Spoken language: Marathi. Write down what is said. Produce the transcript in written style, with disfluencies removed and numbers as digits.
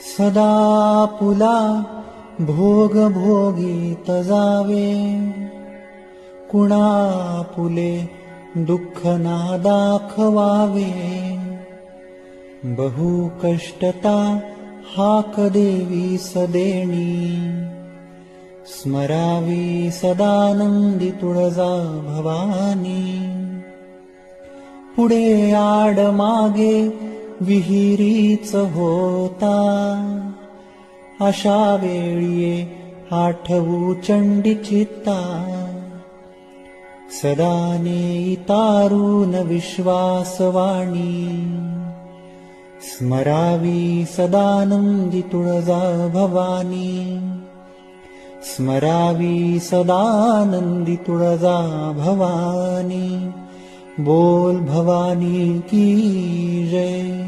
सदा पुला भोग भोगीत जावे, कुणा पुले दुःख ना दाखवावे. बहु कष्टता हाक देवी सदेणी, स्मरावी सदानंदी तुळजा भवानी. पुढे आड मागे विहिरीच होता, अशा वेळी आठवू चंडी चित्ता. सदा नेई तारून विश्वासवाणी, स्मरावी सदानंदी तुळजा भवानी. स्मरावी सदानंदी तुळजा भवानी. बोल भवानी की जय.